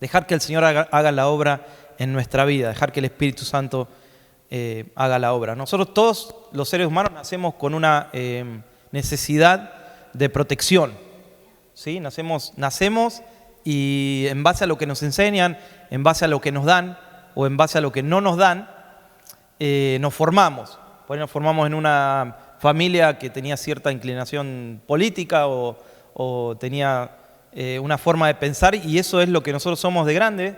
Dejar que el Señor haga la obra en nuestra vida, dejar que el Espíritu Santo haga la obra. Nosotros todos los seres humanos nacemos con una necesidad de protección, ¿sí? Nacemos y en base a lo que nos enseñan, en base a lo que nos dan o en base a lo que no nos dan, nos formamos. Por ahí nos formamos en una familia que tenía cierta inclinación política o tenía una forma de pensar, y eso es lo que nosotros somos de grande,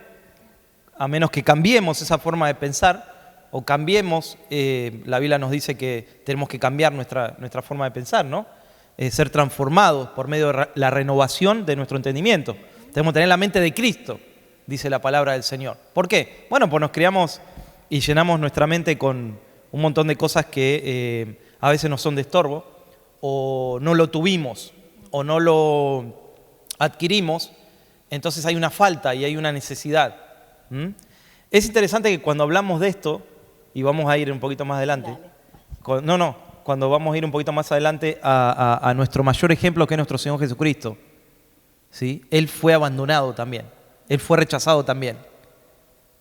a menos que cambiemos esa forma de pensar o cambiemos, la Biblia nos dice que tenemos que cambiar nuestra forma de pensar, ¿no? Ser transformados por medio de la renovación de nuestro entendimiento. Tenemos que tener la mente de Cristo, dice la palabra del Señor. ¿Por qué? Bueno, pues nos criamos y llenamos nuestra mente con un montón de cosas que a veces nos son de estorbo, o no lo tuvimos, o no lo adquirimos, entonces hay una falta y hay una necesidad. Es interesante que cuando hablamos de esto, y vamos a ir un poquito más adelante, cuando vamos a ir un poquito más adelante a nuestro mayor ejemplo, que es nuestro Señor Jesucristo, ¿sí? Él fue abandonado también, Él fue rechazado también,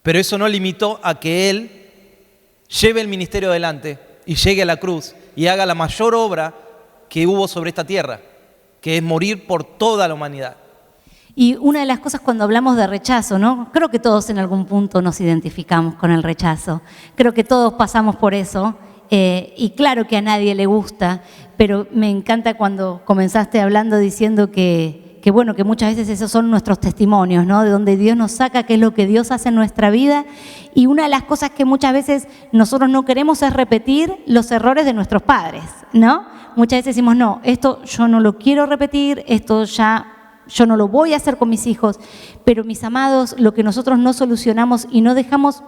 pero eso no limitó a que Él lleve el ministerio adelante y llegue a la cruz y haga la mayor obra que hubo sobre esta tierra, que es morir por toda la humanidad. Y una de las cosas cuando hablamos de rechazo, ¿no? Creo que todos en algún punto nos identificamos con el rechazo. Creo que todos pasamos por eso. Y claro que a nadie le gusta, pero me encanta cuando comenzaste hablando diciendo que muchas veces esos son nuestros testimonios, ¿no? De donde Dios nos saca, qué es lo que Dios hace en nuestra vida. Y una de las cosas que muchas veces nosotros no queremos es repetir los errores de nuestros padres, ¿no? Muchas veces decimos, no, esto yo no lo quiero repetir, esto ya yo no lo voy a hacer con mis hijos. Pero mis amados, lo que nosotros no solucionamos y no dejamos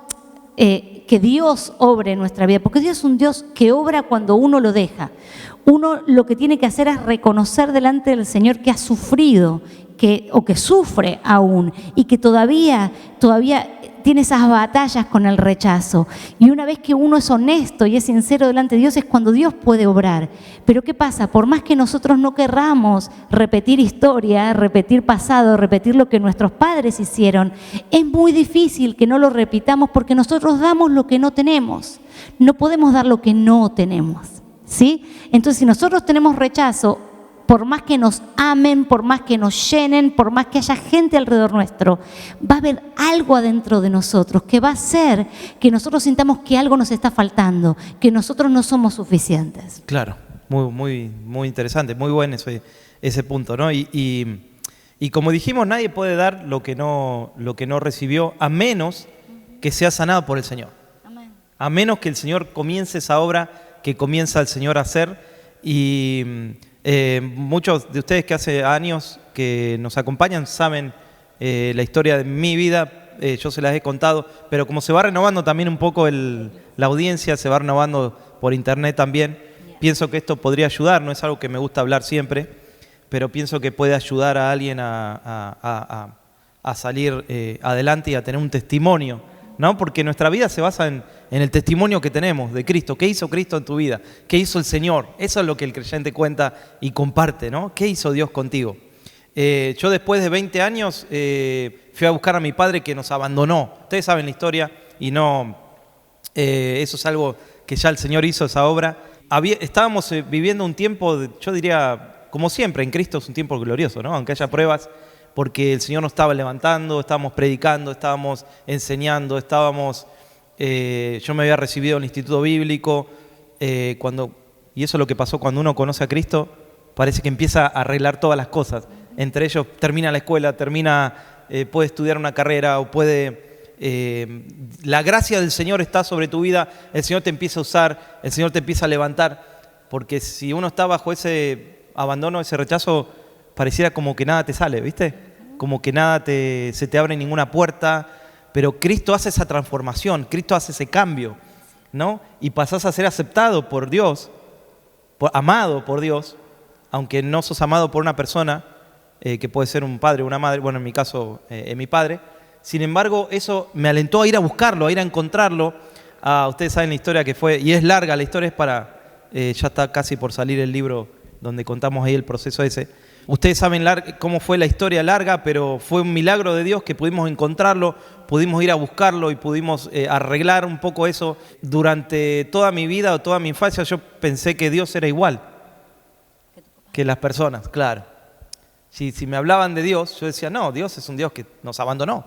que Dios obre en nuestra vida, porque Dios es un Dios que obra cuando uno lo deja. Uno lo que tiene que hacer es reconocer delante del Señor que ha sufrido, o que sufre aún, y que todavía tiene esas batallas con el rechazo. Y una vez que uno es honesto y es sincero delante de Dios, es cuando Dios puede obrar. Pero ¿qué pasa? Por más que nosotros no querramos repetir historia, repetir pasado, repetir lo que nuestros padres hicieron, es muy difícil que no lo repitamos, porque nosotros damos lo que no tenemos. No podemos dar lo que no tenemos, ¿sí? Entonces, si nosotros tenemos rechazo, por más que nos amen, por más que nos llenen, por más que haya gente alrededor nuestro, va a haber algo adentro de nosotros que va a hacer que nosotros sintamos que algo nos está faltando, que nosotros no somos suficientes. Claro, muy interesante, muy bueno ese punto, ¿no? Y como dijimos, nadie puede dar lo que no recibió, a menos que sea sanado por el Señor. Amén. A menos que el Señor comience esa obra que comienza el Señor a hacer. Y muchos de ustedes que hace años que nos acompañan saben la historia de mi vida, yo se las he contado, pero como se va renovando también un poco la audiencia, se va renovando por internet también, pienso que esto podría ayudar, no es algo que me gusta hablar siempre, pero pienso que puede ayudar a alguien a salir adelante y a tener un testimonio, ¿no? Porque nuestra vida se basa en el testimonio que tenemos de Cristo. ¿Qué hizo Cristo en tu vida? ¿Qué hizo el Señor? Eso es lo que el creyente cuenta y comparte, ¿no? ¿Qué hizo Dios contigo? Yo después de 20 años fui a buscar a mi padre, que nos abandonó. Ustedes saben la historia y no, eso es algo que ya el Señor hizo, esa obra. Estábamos viviendo un tiempo, yo diría, como siempre, en Cristo es un tiempo glorioso, ¿no? Aunque haya pruebas, porque el Señor nos estaba levantando, estábamos predicando, estábamos enseñando, yo me había recibido en el Instituto Bíblico, y eso es lo que pasó cuando uno conoce a Cristo, parece que empieza a arreglar todas las cosas. Entre ellos termina la escuela, puede estudiar una carrera o la gracia del Señor está sobre tu vida, el Señor te empieza a usar, el Señor te empieza a levantar, porque si uno está bajo ese abandono, ese rechazo, pareciera como que nada te sale, ¿viste? Como que nada se te abre ninguna puerta, pero Cristo hace esa transformación, Cristo hace ese cambio, ¿no? Y pasás a ser aceptado por Dios, amado por Dios, aunque no sos amado por una persona, que puede ser un padre o una madre, bueno, en mi caso, mi padre. Sin embargo, eso me alentó a ir a buscarlo, a ir a encontrarlo. Ustedes saben la historia que fue, y es larga, la historia es ya está casi por salir el libro donde contamos ahí el proceso ese. ustedes saben cómo fue la historia larga, pero fue un milagro de Dios que pudimos encontrarlo, pudimos ir a buscarlo y pudimos arreglar un poco eso. Durante toda mi vida o toda mi infancia yo pensé que Dios era igual que las personas, claro. Si me hablaban de Dios, yo decía, no, Dios es un Dios que nos abandonó.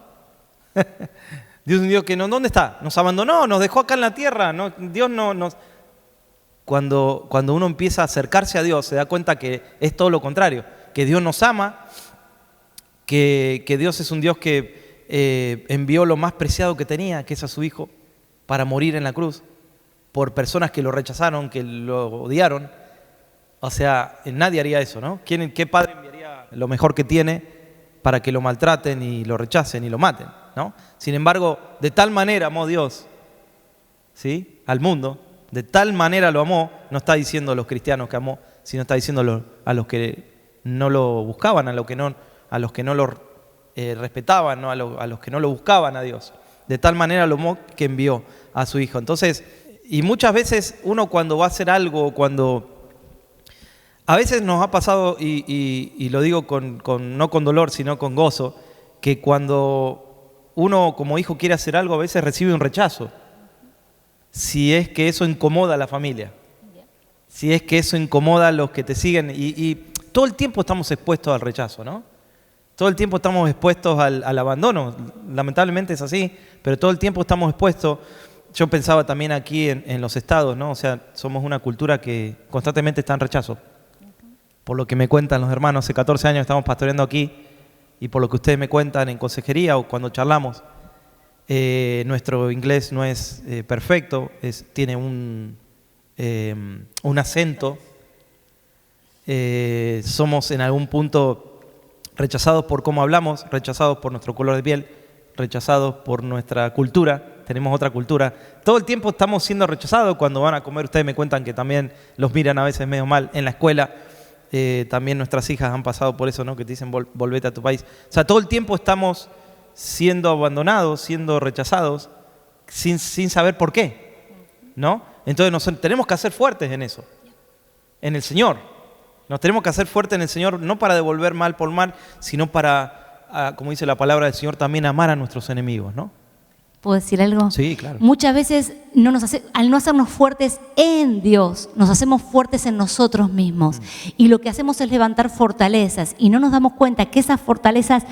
Dios es un Dios que no, ¿dónde está? Nos abandonó, nos dejó acá en la tierra. No, Dios no nos... Cuando uno empieza a acercarse a Dios, se da cuenta que es todo lo contrario, que Dios nos ama, que Dios es un Dios que envió lo más preciado que tenía, que es a su Hijo, para morir en la cruz, por personas que lo rechazaron, que lo odiaron. O sea, nadie haría eso, ¿no? ¿Qué padre enviaría lo mejor que tiene para que lo maltraten y lo rechacen y lo maten, ¿no? Sin embargo, de tal manera amó Dios, ¿sí?, al mundo, de tal manera lo amó, no está diciendo a los cristianos que amó, sino está diciendo a los que no lo buscaban, a los que no lo respetaban, ¿no? a los que no lo buscaban a Dios. De tal manera lo amó que envió a su Hijo. Entonces, y muchas veces uno cuando va a hacer algo, a veces nos ha pasado, y lo digo no con dolor, sino con gozo, que cuando uno como hijo quiere hacer algo, a veces recibe un rechazo. Si es que eso incomoda a la familia, si es que eso incomoda a los que te siguen, y todo el tiempo estamos expuestos al rechazo, ¿no? Todo el tiempo estamos expuestos al abandono, lamentablemente es así, pero todo el tiempo estamos expuestos. Yo pensaba también aquí en los estados, ¿no? O sea, somos una cultura que constantemente está en rechazo. Por lo que me cuentan los hermanos, hace 14 años estamos pastoreando aquí, y por lo que ustedes me cuentan en consejería o cuando charlamos, nuestro inglés no es perfecto, tiene un acento. Somos en algún punto rechazados por cómo hablamos, rechazados por nuestro color de piel, rechazados por nuestra cultura. Tenemos otra cultura. Todo el tiempo estamos siendo rechazados. Cuando van a comer, ustedes me cuentan que también los miran a veces medio mal en la escuela. También nuestras hijas han pasado por eso, ¿no? Que te dicen volvete a tu país. O sea, todo el tiempo estamos siendo abandonados, siendo rechazados, sin saber por qué, ¿no? Entonces tenemos que hacer fuertes en eso, en el Señor. Nos tenemos que hacer fuertes en el Señor, no para devolver mal por mal, sino para, como dice la palabra del Señor, también amar a nuestros enemigos, ¿no? ¿Puedo decir algo? Sí, claro. Muchas veces al no hacernos fuertes en Dios, nos hacemos fuertes en nosotros mismos. Y lo que hacemos es levantar fortalezas y no nos damos cuenta que esas fortalezas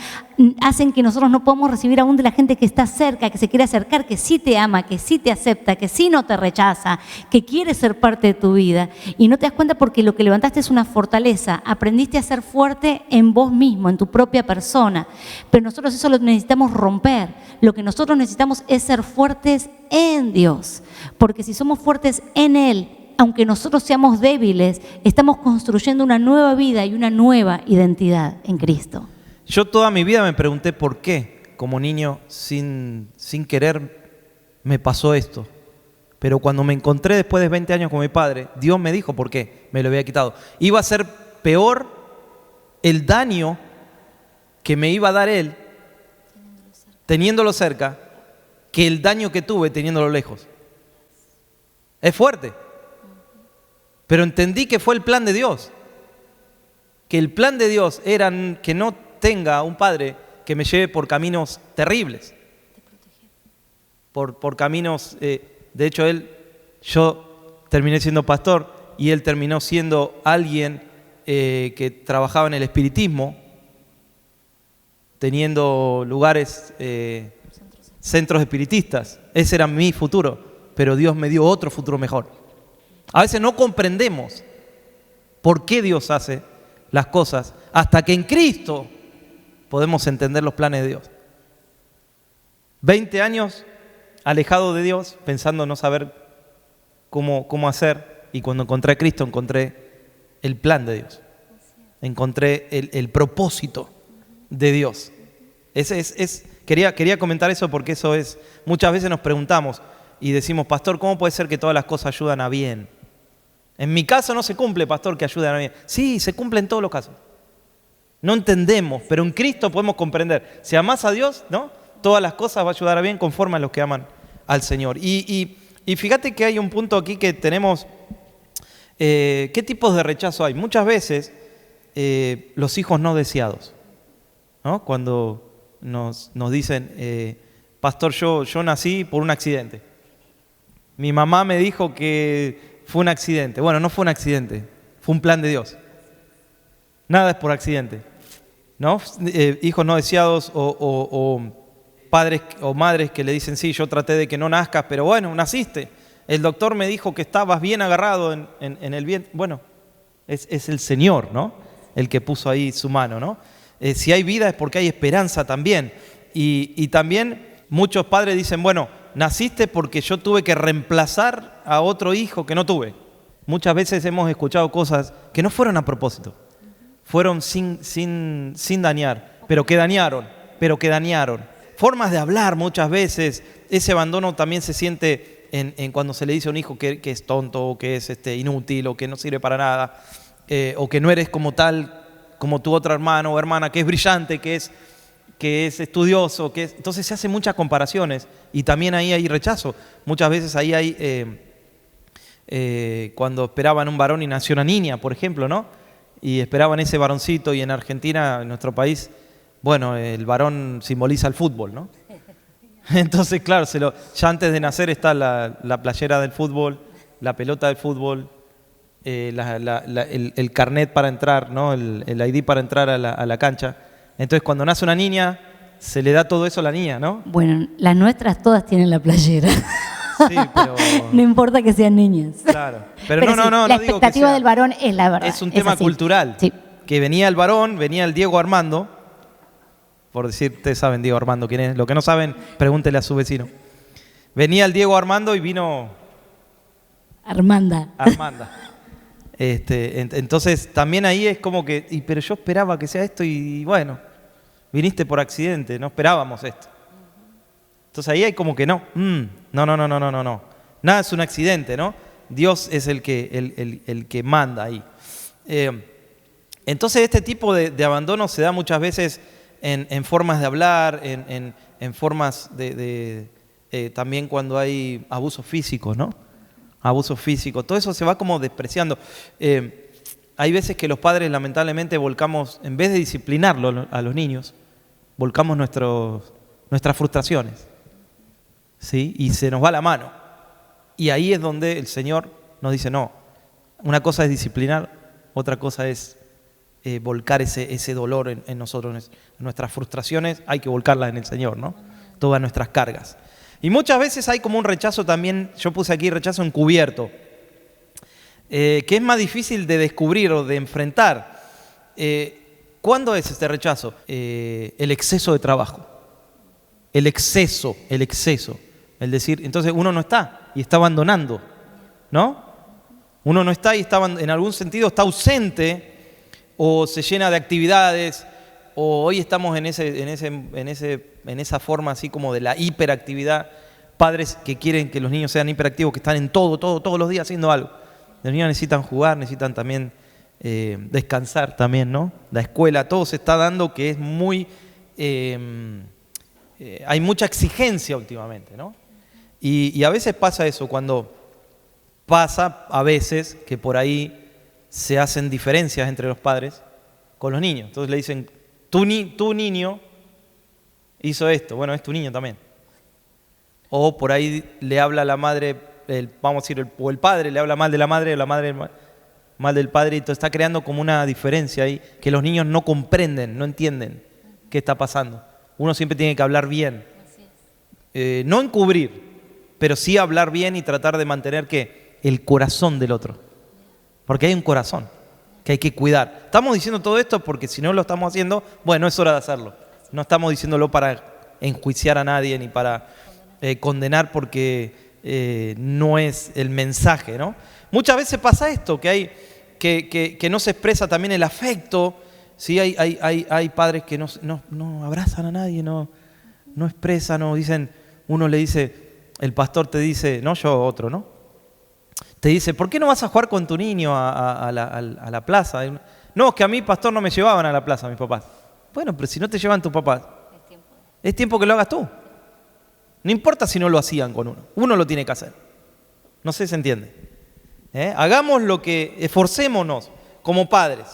hacen que nosotros no podamos recibir aún de la gente que está cerca, que se quiere acercar, que sí te ama, que sí te acepta, que sí no te rechaza, que quiere ser parte de tu vida. Y no te das cuenta porque lo que levantaste es una fortaleza. Aprendiste a ser fuerte en vos mismo, en tu propia persona. Pero nosotros eso lo necesitamos romper. Lo que nosotros necesitamos es ser fuertes en Dios, porque si somos fuertes en Él, aunque nosotros seamos débiles, estamos construyendo una nueva vida y una nueva identidad en Cristo. Yo toda mi vida me pregunté por qué, como niño, sin querer, me pasó esto. Pero cuando me encontré después de 20 años con mi padre, Dios me dijo por qué me lo había quitado. Iba a ser peor el daño que me iba a dar Él teniéndolo cerca, que el daño que tuve teniéndolo lejos. Es fuerte. Pero entendí que fue el plan de Dios. Que el plan de Dios era que no tenga un padre que me lleve por caminos terribles. Por caminos, de hecho yo terminé siendo pastor y él terminó siendo alguien que trabajaba en el espiritismo, teniendo lugares, centros espiritistas. Ese era mi futuro, pero Dios me dio otro futuro mejor. A veces no comprendemos por qué Dios hace las cosas hasta que en Cristo podemos entender los planes de Dios. 20 años alejado de Dios, pensando no saber cómo hacer, y cuando encontré a Cristo encontré el plan de Dios. Encontré el propósito de Dios. Quería comentar eso porque eso es, muchas veces nos preguntamos y decimos, pastor, ¿cómo puede ser que todas las cosas ayudan a bien? En mi caso no se cumple, pastor, que ayuden a bien. Sí, se cumple en todos los casos. No entendemos, pero en Cristo podemos comprender. Si amás a Dios, ¿no? Todas las cosas va a ayudar a bien conforme a los que aman al Señor. Y fíjate que hay un punto aquí que tenemos, ¿qué tipos de rechazo hay? Muchas veces los hijos no deseados, ¿no? Cuando nos dicen, pastor, yo nací por un accidente. Mi mamá me dijo que fue un accidente. Bueno, no fue un accidente, fue un plan de Dios. Nada es por accidente, ¿no? Hijos no deseados o padres o madres que le dicen, sí, yo traté de que no nazcas, pero bueno, naciste. El doctor me dijo que estabas bien agarrado en el vientre. Bueno, es el Señor, ¿no? El que puso ahí su mano, ¿no? Si hay vida es porque hay esperanza también. Y también muchos padres dicen, bueno, naciste porque yo tuve que reemplazar a otro hijo que no tuve. Muchas veces hemos escuchado cosas que no fueron a propósito. Fueron sin dañar, pero que dañaron. Formas de hablar muchas veces, ese abandono también se siente en cuando se le dice a un hijo que es tonto, o que es inútil, o que no sirve para nada, o que no eres como tal, como tu otro hermano o hermana, que es brillante, que es estudioso, entonces se hacen muchas comparaciones y también ahí hay rechazo. Muchas veces ahí hay, cuando esperaban un varón y nació una niña, por ejemplo, ¿no? Y esperaban ese varoncito y en Argentina, en nuestro país, bueno, el varón simboliza el fútbol, ¿no? Entonces, claro, ya antes de nacer está la playera del fútbol, la pelota del fútbol, el carnet para entrar, ¿no? El ID para entrar a la cancha. Entonces, cuando nace una niña, se le da todo eso a la niña, ¿no? Bueno, las nuestras todas tienen la playera. Sí, pero... No importa que sean niñas. Claro. Pero sí, no la digo que expectativa sea. del varón es la verdad. Es un tema así. cultural. Sí. Que venía el varón, venía el Diego Armando. Por decir, ustedes saben Diego Armando quién es. Lo que no saben, pregúntele a su vecino. Venía el Diego Armando y vino... Armanda. Entonces, también ahí es como que... pero yo esperaba que sea esto y bueno, viniste por accidente, no esperábamos esto. Entonces ahí hay como que no. No. Nada es un accidente, ¿no? Dios es el que manda ahí. Entonces este tipo de abandono se da muchas veces en formas de hablar, en formas de también cuando hay abusos físicos, ¿no? Abusos físicos. Todo eso se va como despreciando. Hay veces que los padres lamentablemente volcamos, en vez de disciplinarlo a los niños, volcamos nuestras frustraciones, ¿sí? Y se nos va la mano. Y ahí es donde el Señor nos dice, no, una cosa es disciplinar, otra cosa es volcar ese dolor en nosotros, nuestras frustraciones, hay que volcarlas en el Señor, ¿no? Todas nuestras cargas. Y muchas veces hay como un rechazo también, yo puse aquí rechazo encubierto, que es más difícil de descubrir o de enfrentar. ¿Cuándo es este rechazo? El exceso de trabajo. El exceso. El decir, entonces uno no está y está abandonando, ¿no? Uno no está y en algún sentido está ausente o se llena de actividades, o hoy estamos en esa forma así como de la hiperactividad. Padres que quieren que los niños sean hiperactivos, que están en todos los días haciendo algo. Los niños necesitan jugar, necesitan también descansar también, ¿no? La escuela, todo se está dando que es muy... hay mucha exigencia últimamente, ¿no? Y a veces pasa eso, cuando pasa a veces que por ahí se hacen diferencias entre los padres con los niños. Entonces le dicen, tu niño hizo esto, bueno, es tu niño también. O por ahí le habla a la madre, vamos a decir, o el padre le habla mal de la madre, o la madre mal del padre, y entonces está creando como una diferencia ahí, que los niños no comprenden, no entienden qué está pasando. Uno siempre tiene que hablar bien. No encubrir, pero sí hablar bien y tratar de mantener el corazón del otro. Porque hay un corazón que hay que cuidar. Estamos diciendo todo esto porque si no lo estamos haciendo, bueno, es hora de hacerlo. No estamos diciéndolo para enjuiciar a nadie ni para condenar porque no es el mensaje, ¿no? Muchas veces pasa esto, que hay que no se expresa también el afecto. ¿Sí? Hay padres que no abrazan a nadie, no expresan, no dicen, uno le dice, el pastor te dice, no yo, otro, ¿no? Te dice, ¿por qué no vas a jugar con tu niño a la plaza? No, es que a mí, pastor, no me llevaban a la plaza mis papás. Bueno, pero si no te llevan tus papás, es tiempo que lo hagas tú. No importa si no lo hacían con uno lo tiene que hacer. No sé si se entiende. Hagamos esforcémonos como padres.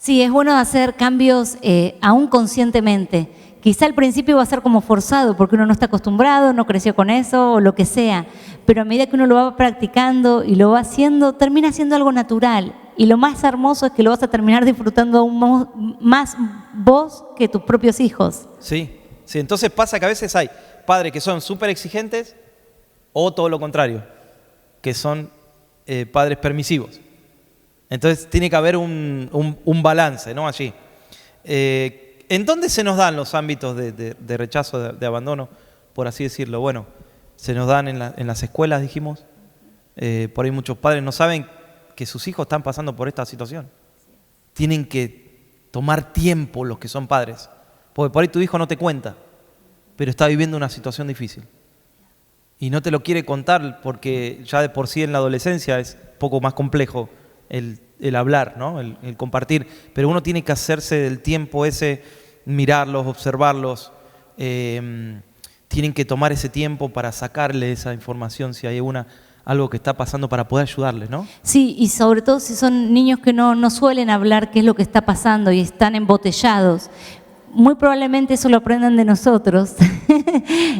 Sí, es bueno hacer cambios aún conscientemente. Quizá al principio va a ser como forzado porque uno no está acostumbrado, no creció con eso o lo que sea, pero a medida que uno lo va practicando y lo va haciendo, termina siendo algo natural. Y lo más hermoso es que lo vas a terminar disfrutando aún más vos que tus propios hijos. Sí, sí. Entonces pasa que a veces hay padres que son súper exigentes o todo lo contrario, que son padres permisivos. Entonces tiene que haber un balance, ¿no? Allí. ¿En dónde se nos dan los ámbitos de rechazo, de abandono, por así decirlo? Bueno, se nos dan en las escuelas, dijimos. Por ahí muchos padres no saben que sus hijos están pasando por esta situación. Tienen que tomar tiempo los que son padres, porque por ahí tu hijo no te cuenta, pero está viviendo una situación difícil. Y no te lo quiere contar porque ya de por sí en la adolescencia es un poco más complejo el hablar, ¿no? El compartir, pero uno tiene que hacerse del tiempo ese, mirarlos, observarlos, tienen que tomar ese tiempo para sacarle esa información si hay algo que está pasando para poder ayudarles, ¿no? Sí, y sobre todo si son niños que no suelen hablar qué es lo que está pasando y están embotellados. Muy probablemente eso lo aprendan de nosotros,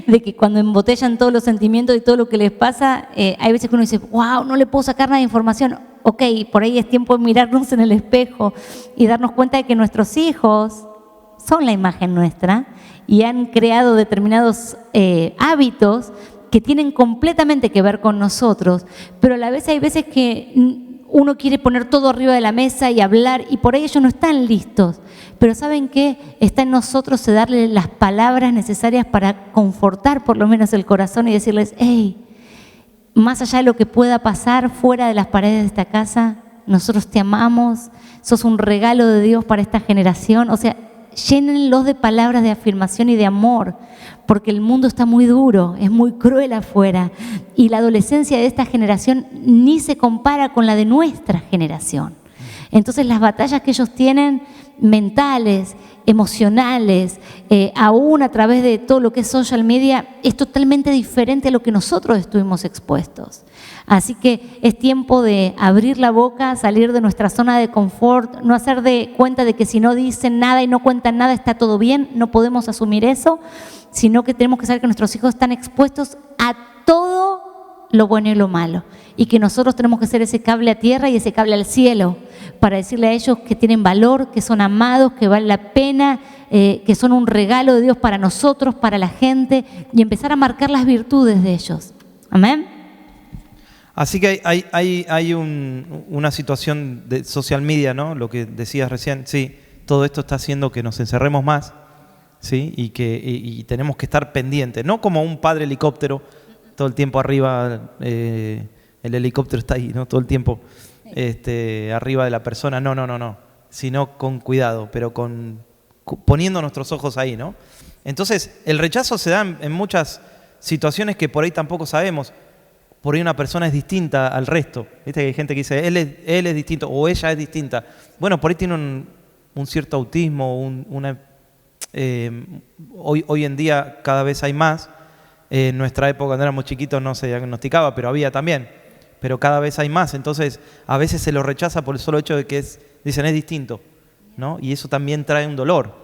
de que cuando embotellan todos los sentimientos y todo lo que les pasa, hay veces que uno dice, wow, no le puedo sacar nada de información. Ok, por ahí es tiempo de mirarnos en el espejo y darnos cuenta de que nuestros hijos son la imagen nuestra y han creado determinados hábitos que tienen completamente que ver con nosotros, pero a la vez hay veces que uno quiere poner todo arriba de la mesa y hablar y por ahí ellos no están listos. Pero ¿saben qué? Está en nosotros de darle las palabras necesarias para confortar por lo menos el corazón y decirles, hey, más allá de lo que pueda pasar fuera de las paredes de esta casa, nosotros te amamos, sos un regalo de Dios para esta generación. O sea, llénenlos de palabras de afirmación y de amor, porque el mundo está muy duro, es muy cruel afuera y la adolescencia de esta generación ni se compara con la de nuestra generación. Entonces las batallas que ellos tienen mentales, emocionales, aún a través de todo lo que es social media, es totalmente diferente a lo que nosotros estuvimos expuestos. Así que es tiempo de abrir la boca, salir de nuestra zona de confort, no hacer de cuenta de que si no dicen nada y no cuentan nada está todo bien, no podemos asumir eso, sino que tenemos que saber que nuestros hijos están expuestos a todo lo bueno y lo malo, y que nosotros tenemos que ser ese cable a tierra y ese cable al cielo para decirle a ellos que tienen valor, que son amados, que vale la pena, que son un regalo de Dios para nosotros, para la gente, y empezar a marcar las virtudes de ellos. Amén. Así que hay una situación de social media, ¿no? Lo que decías recién, sí, todo esto está haciendo que nos encerremos más, ¿sí? Y tenemos que estar pendientes, no como un padre helicóptero, todo el tiempo arriba, el helicóptero está ahí, ¿no? Todo el tiempo arriba de la persona, no, sino con cuidado, pero poniendo nuestros ojos ahí, ¿no? Entonces, el rechazo se da en muchas situaciones que por ahí tampoco sabemos. Por ahí una persona es distinta al resto. Viste que hay gente que dice, él es distinto o ella es distinta. Bueno, por ahí tiene un cierto autismo, hoy en día cada vez hay más. En nuestra época, cuando éramos chiquitos, no se diagnosticaba, pero había también. Pero cada vez hay más. Entonces, a veces se lo rechaza por el solo hecho de que dicen es distinto, ¿no? Y eso también trae un dolor.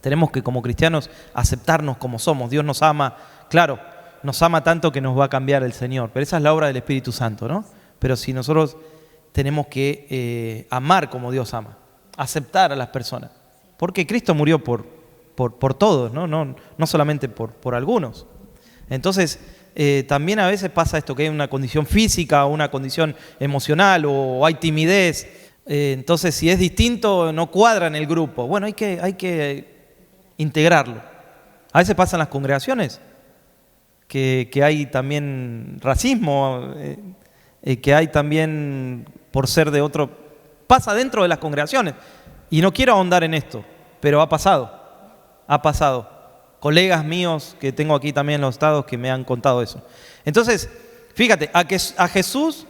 Tenemos que, como cristianos, aceptarnos como somos. Dios nos ama, claro, nos ama tanto que nos va a cambiar el Señor. Pero esa es la obra del Espíritu Santo, ¿no? Pero si nosotros tenemos que amar como Dios ama, aceptar a las personas. Porque Cristo murió por todos, ¿no? No solamente por algunos. Entonces, también a veces pasa esto, que hay una condición física o una condición emocional o hay timidez. Entonces, si es distinto, no cuadra en el grupo. Bueno, hay que integrarlo. A veces pasa en las congregaciones que hay también racismo, que hay también por ser de otro. Pasa dentro de las congregaciones. Y no quiero ahondar en esto, pero ha pasado. Colegas míos que tengo aquí también en los estados que me han contado eso. Entonces, fíjate, a Jesús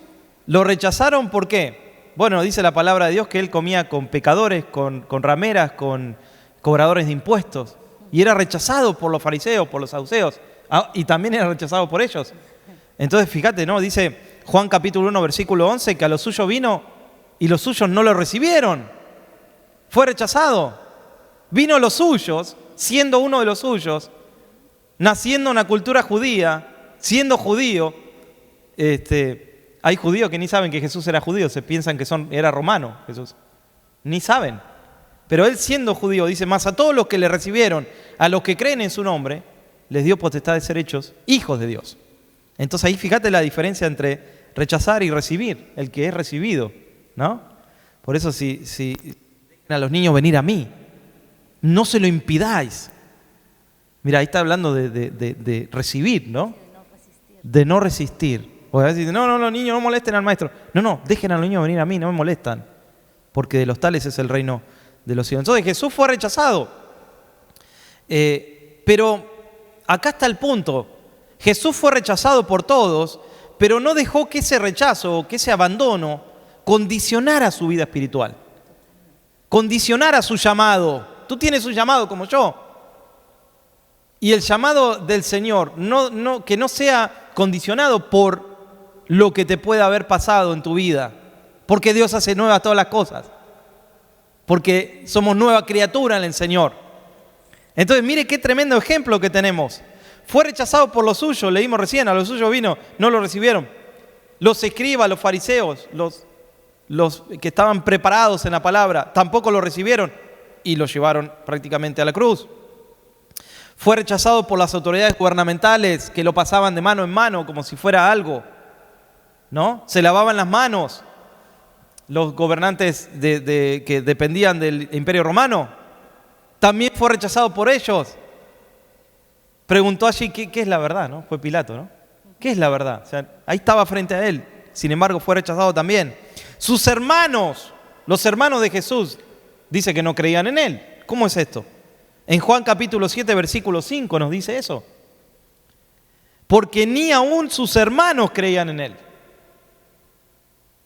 lo rechazaron, ¿por qué? Bueno, dice la palabra de Dios que él comía con pecadores, con rameras, con cobradores de impuestos. Y era rechazado por los fariseos, por los saduceos. Y también era rechazado por ellos. Entonces, fíjate, ¿no? Dice Juan capítulo 1, versículo 11, que a los suyos vino y los suyos no lo recibieron. Fue rechazado. Vino a los suyos, siendo uno de los suyos, naciendo en una cultura judía, siendo judío. Hay judíos que ni saben que Jesús era judío, se piensan que era romano Jesús. Ni saben. Pero él siendo judío, dice, más a todos los que le recibieron, a los que creen en su nombre, les dio potestad de ser hechos hijos de Dios. Entonces ahí fíjate la diferencia entre rechazar y recibir, el que es recibido, ¿no? Por eso si dejen a los niños venir a mí, no se lo impidáis. Mira, ahí está hablando de recibir, ¿no? De no resistir. O a veces dicen, no, los niños no molesten al maestro. No, dejen a los niños venir a mí, no me molestan. Porque de los tales es el reino de los cielos. Entonces Jesús fue rechazado. Pero acá está el punto. Jesús fue rechazado por todos, pero no dejó que ese rechazo o que ese abandono condicionara su vida espiritual. Condicionara su llamado. Tú tienes un llamado como yo. Y el llamado del Señor, que no sea condicionado por lo que te pueda haber pasado en tu vida. Porque Dios hace nuevas todas las cosas. Porque somos nueva criatura en el Señor. Entonces, mire qué tremendo ejemplo que tenemos. Fue rechazado por los suyos, leímos recién, a los suyos vino, no lo recibieron. Los escribas, los fariseos, los que estaban preparados en la palabra, tampoco lo recibieron y lo llevaron prácticamente a la cruz. Fue rechazado por las autoridades gubernamentales que lo pasaban de mano en mano como si fuera algo, ¿no? Se lavaban las manos. Los gobernantes que dependían del Imperio Romano, también fue rechazado por ellos. Preguntó allí qué es la verdad, ¿no? Fue Pilato, ¿no? ¿Qué es la verdad? O sea, ahí estaba frente a él, sin embargo fue rechazado también. Sus hermanos, los hermanos de Jesús, dice que no creían en él. ¿Cómo es esto? En Juan capítulo 7, versículo 5 nos dice eso. Porque ni aún sus hermanos creían en él.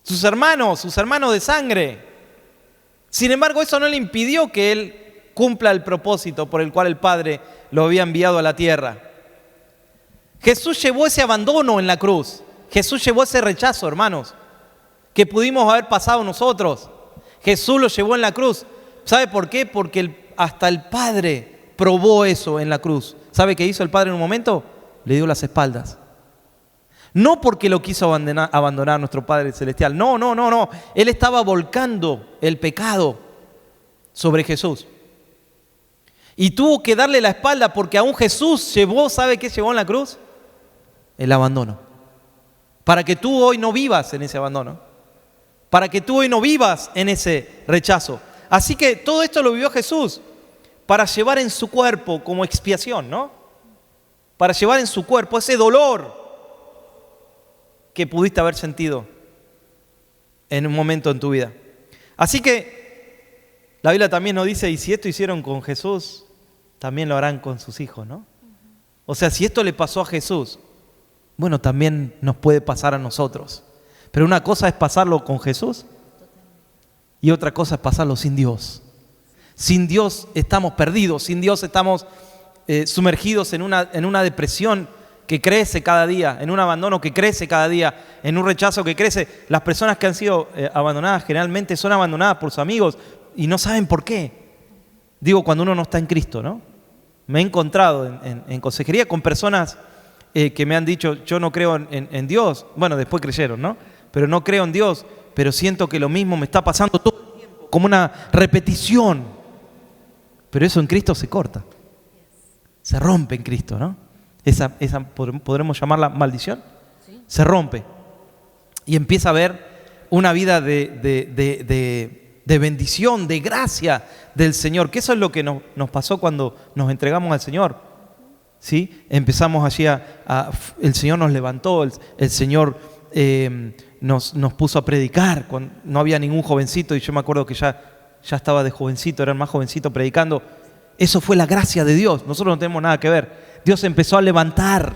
Sus hermanos de sangre. Sin embargo, eso no le impidió que él cumpla el propósito por el cual el Padre lo había enviado a la tierra. Jesús llevó ese abandono en la cruz. Jesús llevó ese rechazo, hermanos, que pudimos haber pasado nosotros. Jesús lo llevó en la cruz. ¿Sabe por qué? Porque hasta el Padre probó eso en la cruz. ¿Sabe qué hizo el Padre en un momento? Le dio las espaldas. No porque lo quiso abandonar nuestro Padre Celestial. No. Él estaba volcando el pecado sobre Jesús. Y tuvo que darle la espalda porque aún Jesús llevó, ¿sabe qué llevó en la cruz? El abandono. Para que tú hoy no vivas en ese abandono. Para que tú hoy no vivas en ese rechazo. Así que todo esto lo vivió Jesús para llevar en su cuerpo como expiación, ¿no? Para llevar en su cuerpo ese dolor que pudiste haber sentido en un momento en tu vida. Así que la Biblia también nos dice, y si esto hicieron con Jesús, también lo harán con sus hijos, ¿no? O sea, si esto le pasó a Jesús, bueno, también nos puede pasar a nosotros. Pero una cosa es pasarlo con Jesús y otra cosa es pasarlo sin Dios. Sin Dios estamos perdidos, sin Dios estamos sumergidos en una depresión que crece cada día, en un abandono que crece cada día, en un rechazo que crece. Las personas que han sido abandonadas generalmente son abandonadas por sus amigos y no saben por qué. Digo, cuando uno no está en Cristo, ¿no? Me he encontrado en consejería con personas que me han dicho, yo no creo en Dios. Bueno, después creyeron, ¿no? Pero no creo en Dios, pero siento que lo mismo me está pasando todo el tiempo, como una repetición. Pero eso en Cristo se corta. Se rompe en Cristo, ¿no? Esa podremos llamarla maldición. ¿Sí? Se rompe. Y empieza a haber una vida de bendición, de gracia del Señor. Que eso es lo que nos pasó cuando nos entregamos al Señor. ¿Sí? Empezamos allí el Señor nos levantó, el Señor nos puso a predicar. Cuando no había ningún jovencito, y yo me acuerdo que ya estaba de jovencito, era el más jovencito predicando. Eso fue la gracia de Dios. Nosotros no tenemos nada que ver. Dios empezó a levantar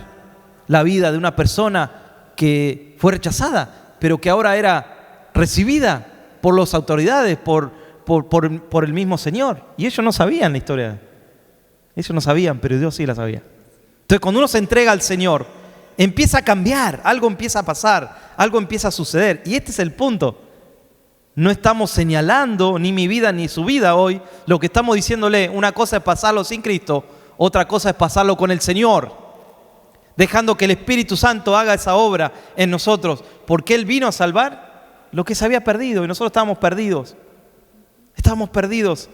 la vida de una persona que fue rechazada, pero que ahora era recibida por las autoridades, por el mismo Señor. Y ellos no sabían la historia. Ellos no sabían, pero Dios sí la sabía. Entonces, cuando uno se entrega al Señor, empieza a cambiar, algo empieza a pasar, algo empieza a suceder. Y este es el punto. No estamos señalando ni mi vida ni su vida hoy. Lo que estamos diciéndole, una cosa es pasarlo sin Cristo, otra cosa es pasarlo con el Señor, dejando que el Espíritu Santo haga esa obra en nosotros, porque Él vino a salvar lo que se había perdido y nosotros estábamos perdidos. Estábamos perdidos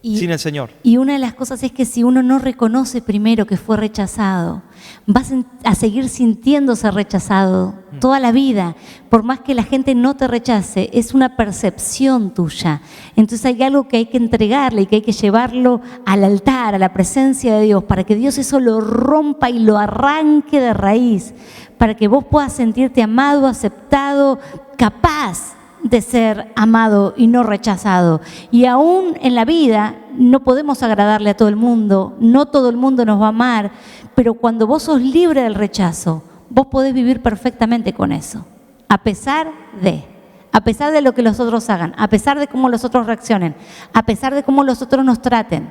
sin el Señor. Y una de las cosas es que si uno no reconoce primero que fue rechazado, vas a seguir sintiéndose rechazado toda la vida. Por más que la gente no te rechace, es una percepción tuya. Entonces hay algo que hay que entregarle y que hay que llevarlo al altar, a la presencia de Dios, para que Dios eso lo rompa y lo arranque de raíz, para que vos puedas sentirte amado, aceptado, capaz de ser amado y no rechazado. Y aún en la vida no podemos agradarle a todo el mundo, no todo el mundo nos va a amar, pero cuando vos sos libre del rechazo, vos podés vivir perfectamente con eso, a pesar de lo que los otros hagan, a pesar de cómo los otros reaccionen, a pesar de cómo los otros nos traten.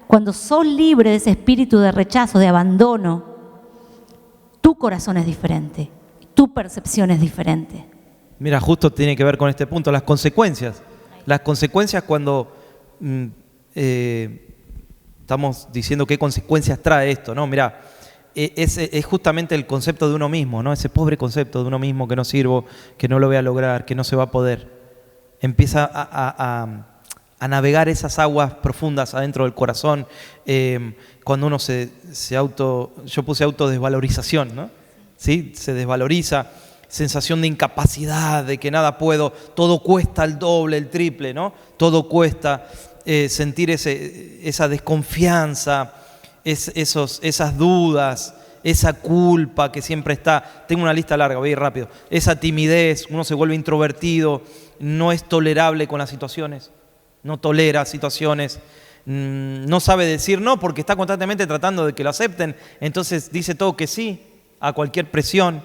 Cuando sos libre de ese espíritu de rechazo, de abandono, tu corazón es diferente, tu percepción es diferente. Mira, justo tiene que ver con este punto, las consecuencias. Las consecuencias cuando estamos diciendo qué consecuencias trae esto, ¿no? Mira, es justamente el concepto de uno mismo, ¿no? Ese pobre concepto de uno mismo, que no sirvo, que no lo voy a lograr, que no se va a poder. Empieza a navegar esas aguas profundas adentro del corazón. Cuando uno yo puse autodesvalorización, ¿no? ¿Sí? Se desvaloriza. Sensación de incapacidad, de que nada puedo, todo cuesta el doble, el triple, ¿no? Todo cuesta, sentir esa desconfianza, esas dudas, esa culpa que siempre está. Tengo una lista larga, voy a ir rápido. Esa timidez, uno se vuelve introvertido, no es tolerable con las situaciones, no tolera situaciones, no sabe decir no porque está constantemente tratando de que lo acepten, entonces dice todo que sí a cualquier presión.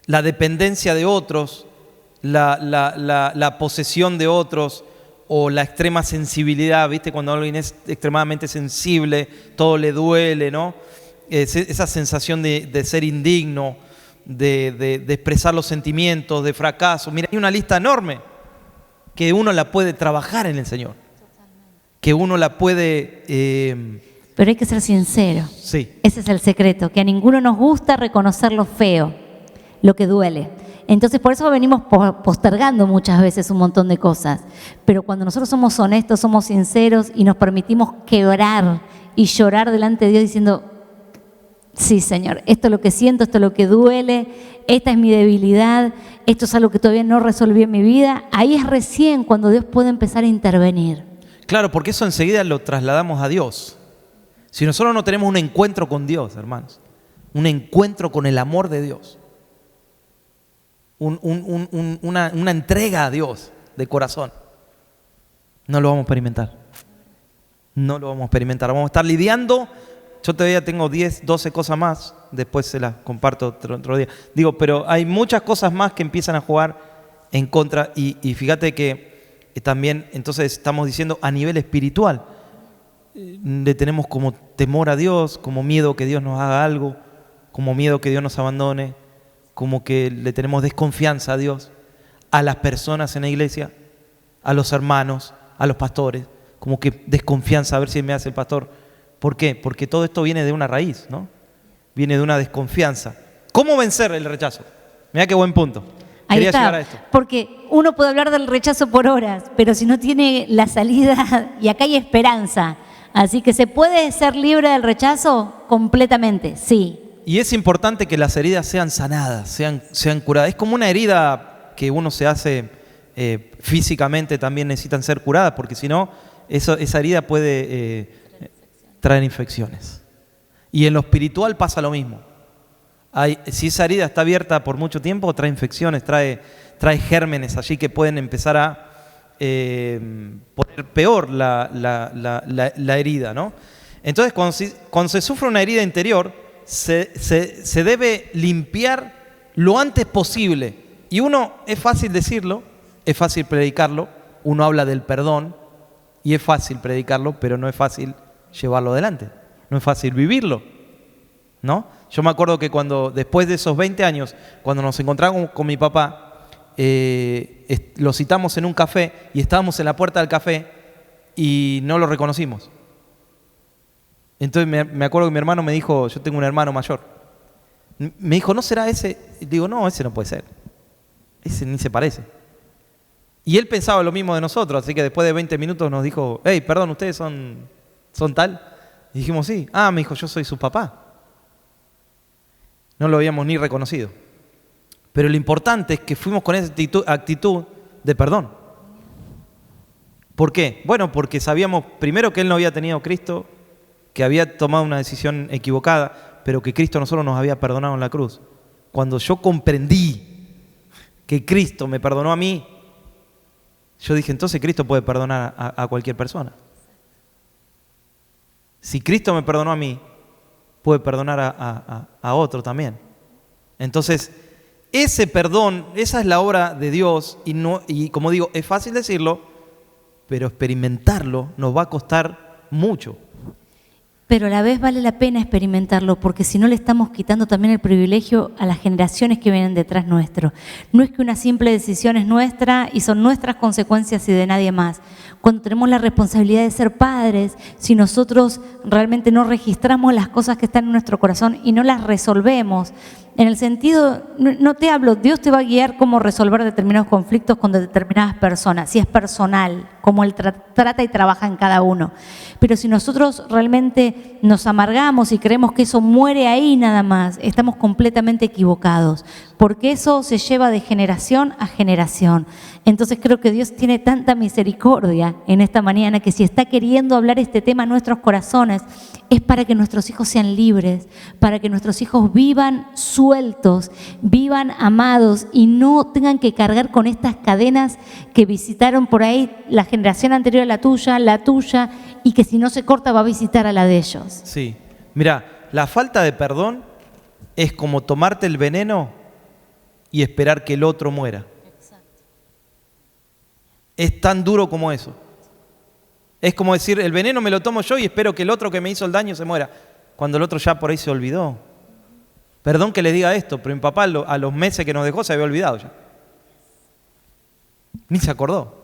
La dependencia de otros, la posesión de otros o la extrema sensibilidad, ¿viste? Cuando alguien es extremadamente sensible, todo le duele, ¿no? Esa sensación de ser indigno, de expresar los sentimientos, de fracaso. Mira, hay una lista enorme que uno la puede trabajar en el Señor, que uno la puede... Pero hay que ser sincero. Sí. Ese es el secreto, que a ninguno nos gusta reconocer lo feo, lo que duele. Entonces por eso venimos postergando muchas veces un montón de cosas. Pero cuando nosotros somos honestos, somos sinceros y nos permitimos quebrar y llorar delante de Dios diciendo, sí, Señor, esto es lo que siento, esto es lo que duele, esta es mi debilidad, esto es algo que todavía no resolví en mi vida, ahí es recién cuando Dios puede empezar a intervenir. Claro, porque eso enseguida lo trasladamos a Dios. Si nosotros no tenemos un encuentro con Dios, hermanos, un encuentro con el amor de Dios, una entrega a Dios de corazón, no lo vamos a experimentar. No lo vamos a experimentar. Vamos a estar lidiando. Yo todavía tengo 10, 12 cosas más, después se las comparto otro día. Digo, pero hay muchas cosas más que empiezan a jugar en contra y fíjate que también, entonces estamos diciendo a nivel espiritual, le tenemos como temor a Dios, como miedo que Dios nos haga algo, como miedo que Dios nos abandone, como que le tenemos desconfianza a Dios, a las personas en la iglesia, a los hermanos, a los pastores, como que desconfianza a ver si me hace el pastor. ¿Por qué? Porque todo esto viene de una raíz, ¿no? Viene de una desconfianza. ¿Cómo vencer el rechazo? Mirá qué buen punto. Ahí Quería está, llegar a esto. porque uno puede hablar del rechazo por horas, pero si no tiene la salida, y acá hay esperanza. Así que ¿se puede ser libre del rechazo? Completamente, sí. Y es importante que las heridas sean sanadas, sean curadas. Es como una herida que uno se hace físicamente, también necesitan ser curadas, porque si no, esa herida puede traer infecciones. Y en lo espiritual pasa lo mismo. Si esa herida está abierta por mucho tiempo, trae infecciones, trae gérmenes allí que pueden empezar a poner peor la herida, ¿no? Entonces, cuando se sufre una herida interior, se debe limpiar lo antes posible. Y es fácil decirlo, es fácil predicarlo, uno habla del perdón y es fácil predicarlo, pero no es fácil llevarlo adelante, no es fácil vivirlo, ¿no? Yo me acuerdo que después de esos 20 años, cuando nos encontramos con mi papá, lo citamos en un café y estábamos en la puerta del café y no lo reconocimos. Entonces me acuerdo que mi hermano me dijo, yo tengo un hermano mayor, me dijo, ¿no será ese? Y digo, no, ese no puede ser, ese ni se parece. Y él pensaba lo mismo de nosotros, así que después de 20 minutos nos dijo, hey, perdón, ¿ustedes son tal? Y dijimos, sí. Ah, me dijo, yo soy su papá. No lo habíamos ni reconocido. Pero lo importante es que fuimos con esa actitud de perdón. ¿Por qué? Bueno, porque sabíamos primero que él no había tenido a Cristo, que había tomado una decisión equivocada, pero que Cristo a nosotros nos había perdonado en la cruz. Cuando yo comprendí que Cristo me perdonó a mí, yo dije, entonces Cristo puede perdonar a cualquier persona. Si Cristo me perdonó a mí, puede perdonar a otro también. Entonces, ese perdón, esa es la obra de Dios y como digo, es fácil decirlo, pero experimentarlo nos va a costar mucho. Pero a la vez vale la pena experimentarlo, porque si no le estamos quitando también el privilegio a las generaciones que vienen detrás nuestro. No es que una simple decisión es nuestra y son nuestras consecuencias y de nadie más. Cuando tenemos la responsabilidad de ser padres, si nosotros realmente no registramos las cosas que están en nuestro corazón y no las resolvemos, en el sentido, no te hablo, Dios te va a guiar cómo resolver determinados conflictos con determinadas personas, si es personal, cómo Él trata y trabaja en cada uno. Pero si nosotros realmente nos amargamos y creemos que eso muere ahí nada más, estamos completamente equivocados, porque eso se lleva de generación a generación. Entonces creo que Dios tiene tanta misericordia en esta mañana que si está queriendo hablar este tema en nuestros corazones, es para que nuestros hijos sean libres, para que nuestros hijos vivan sueltos, vivan amados y no tengan que cargar con estas cadenas que visitaron por ahí la generación anterior a la tuya, y que si no se corta va a visitar a la de ellos. Sí, mira, la falta de perdón es como tomarte el veneno y esperar que el otro muera. Exacto. Es tan duro como eso. Es como decir, el veneno me lo tomo yo y espero que el otro que me hizo el daño se muera, cuando el otro ya por ahí se olvidó. Perdón que les diga esto, pero mi papá a los meses que nos dejó se había olvidado ya. Ni se acordó.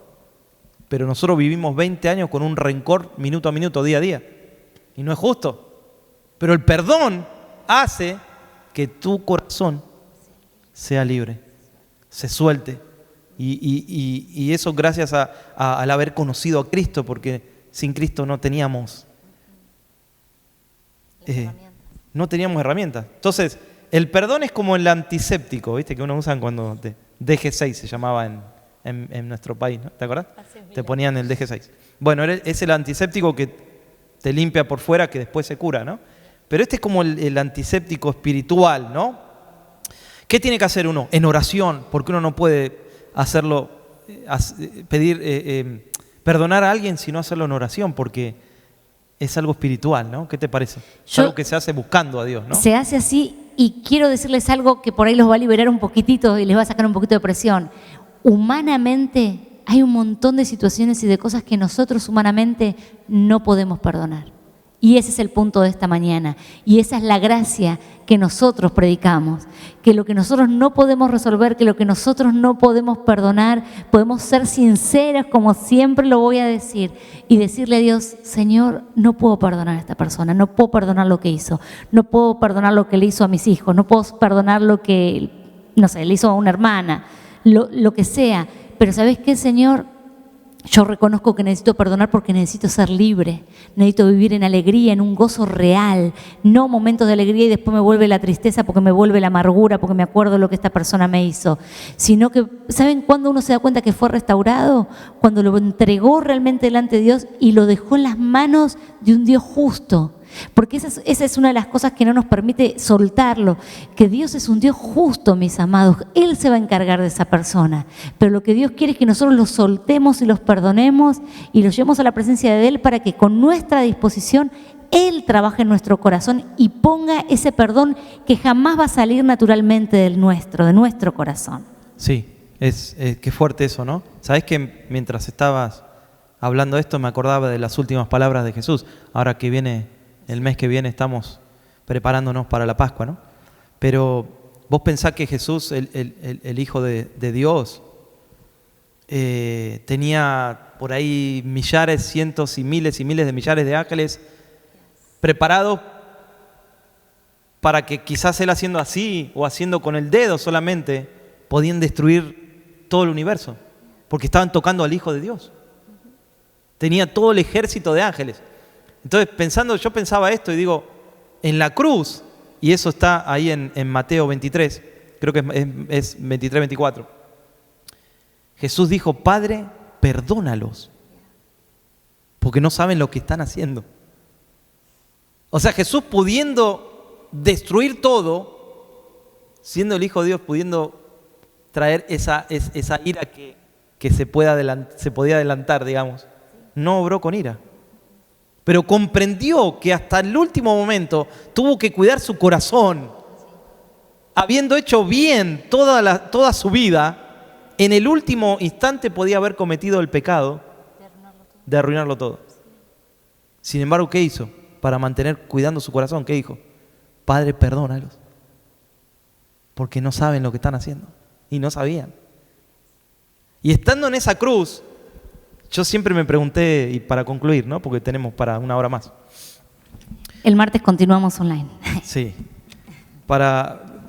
Pero nosotros vivimos 20 años con un rencor minuto a minuto, día a día. Y no es justo. Pero el perdón hace que tu corazón sea libre, se suelte. Y eso gracias al haber conocido a Cristo, porque sin Cristo no teníamos herramientas. Entonces, el perdón es como el antiséptico, ¿viste? Que uno usan cuando DG6 se llamaba en nuestro país, ¿no? ¿Te acordás? Te ponían el DG6. Bueno, es el antiséptico que te limpia por fuera, que después se cura, ¿no? Pero este es como el antiséptico espiritual, ¿no? ¿Qué tiene que hacer uno? En oración, porque uno no puede hacerlo, perdonar a alguien si no hacerlo en oración, porque es algo espiritual, ¿no? ¿Qué te parece? Es algo que se hace buscando a Dios, ¿no? Se hace así, y quiero decirles algo que por ahí los va a liberar un poquitito y les va a sacar un poquito de presión. Humanamente hay un montón de situaciones y de cosas que nosotros humanamente no podemos perdonar. Y ese es el punto de esta mañana. Y esa es la gracia que nosotros predicamos. Que lo que nosotros no podemos resolver, que lo que nosotros no podemos perdonar, podemos ser sinceros, como siempre lo voy a decir, y decirle a Dios, Señor, no puedo perdonar a esta persona, no puedo perdonar lo que hizo, no puedo perdonar lo que le hizo a mis hijos, no puedo perdonar lo que, no sé, le hizo a una hermana, lo que sea. Pero ¿sabes qué, Señor? Yo reconozco que necesito perdonar porque necesito ser libre, necesito vivir en alegría, en un gozo real, no momentos de alegría y después me vuelve la tristeza porque me vuelve la amargura, porque me acuerdo de lo que esta persona me hizo, sino que, ¿saben cuándo uno se da cuenta que fue restaurado? Cuando lo entregó realmente delante de Dios y lo dejó en las manos de un Dios justo. Porque esa es una de las cosas que no nos permite soltarlo, que Dios es un Dios justo, mis amados. Él se va a encargar de esa persona, pero lo que Dios quiere es que nosotros los soltemos y los perdonemos y los llevemos a la presencia de Él para que con nuestra disposición Él trabaje en nuestro corazón y ponga ese perdón que jamás va a salir naturalmente de nuestro corazón. Sí, qué fuerte eso, ¿no? Sabés que mientras estabas hablando de esto me acordaba de las últimas palabras de Jesús, ahora que viene. El mes que viene estamos preparándonos para la Pascua, ¿no? Pero vos pensás que Jesús, el Hijo de Dios, tenía por ahí millares, cientos y miles de millares de ángeles preparados para que quizás él haciendo así o haciendo con el dedo solamente podían destruir todo el universo, porque estaban tocando al Hijo de Dios. Tenía todo el ejército de ángeles. Entonces, yo pensaba esto y digo, en la cruz, y eso está ahí en Mateo 23, creo que es 23, 24. Jesús dijo, Padre, perdónalos, porque no saben lo que están haciendo. O sea, Jesús pudiendo destruir todo, siendo el Hijo de Dios, pudiendo traer esa ira que se podía adelantar, digamos, no obró con ira. Pero comprendió que hasta el último momento tuvo que cuidar su corazón. Habiendo hecho bien toda su vida, en el último instante podía haber cometido el pecado de arruinarlo todo. Sin embargo, ¿qué hizo? Para mantener cuidando su corazón, ¿qué dijo? Padre, perdónalos, porque no saben lo que están haciendo. Y no sabían. Y estando en esa cruz, yo siempre me pregunté, y para concluir, ¿no? Porque tenemos para una hora más. El martes continuamos online. Sí.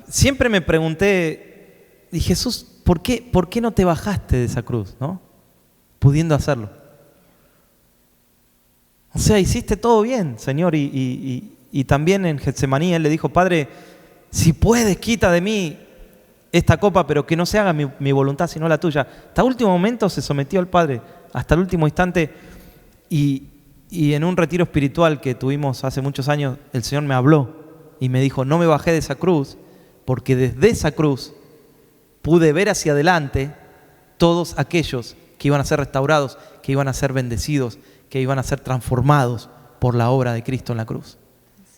Siempre me pregunté, y Jesús, ¿por qué no te bajaste de esa cruz, ¿no? Pudiendo hacerlo. O sea, hiciste todo bien, Señor, y también en Getsemaní Él le dijo, Padre, si puedes, quita de mí esta copa, pero que no se haga mi voluntad, sino la tuya. Hasta el último momento se sometió al Padre, hasta el último instante, y en un retiro espiritual que tuvimos hace muchos años, el Señor me habló y me dijo, no me bajé de esa cruz, porque desde esa cruz pude ver hacia adelante todos aquellos que iban a ser restaurados, que iban a ser bendecidos, que iban a ser transformados por la obra de Cristo en la cruz.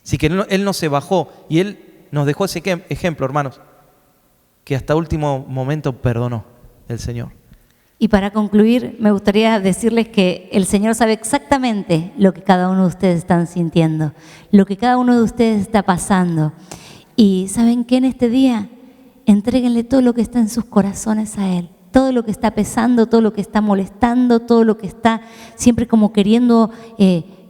Así que Él no se bajó y Él nos dejó ese ejemplo, hermanos, que hasta último momento perdonó el Señor. Y para concluir, me gustaría decirles que el Señor sabe exactamente lo que cada uno de ustedes están sintiendo, lo que cada uno de ustedes está pasando. Y ¿saben qué? En este día, entréguenle todo lo que está en sus corazones a Él. Todo lo que está pesando, todo lo que está molestando, todo lo que está siempre como queriendo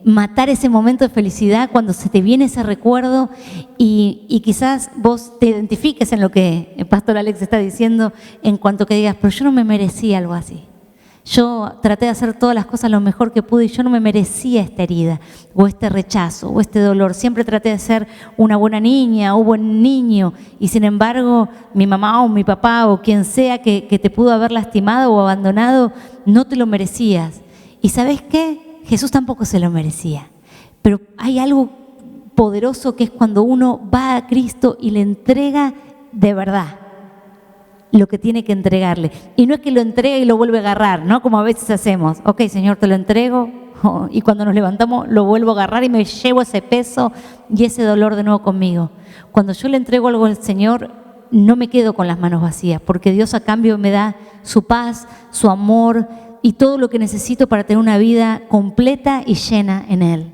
matar ese momento de felicidad cuando se te viene ese recuerdo y quizás vos te identifiques en lo que el pastor Alex está diciendo en cuanto que digas, pero yo no me merecía algo así. Yo traté de hacer todas las cosas lo mejor que pude y yo no me merecía esta herida o este rechazo o este dolor. Siempre traté de ser una buena niña o buen niño y sin embargo mi mamá o mi papá o quien sea que te pudo haber lastimado o abandonado, no te lo merecías. ¿Y sabes qué? Jesús tampoco se lo merecía. Pero hay algo poderoso que es cuando uno va a Cristo y le entrega de verdad lo que tiene que entregarle. Y no es que lo entregue y lo vuelve a agarrar, ¿no? Como a veces hacemos. Ok, Señor, te lo entrego. Y cuando nos levantamos lo vuelvo a agarrar y me llevo ese peso y ese dolor de nuevo conmigo. Cuando yo le entrego algo al Señor, no me quedo con las manos vacías, porque Dios a cambio me da su paz, su amor y todo lo que necesito para tener una vida completa y llena en Él.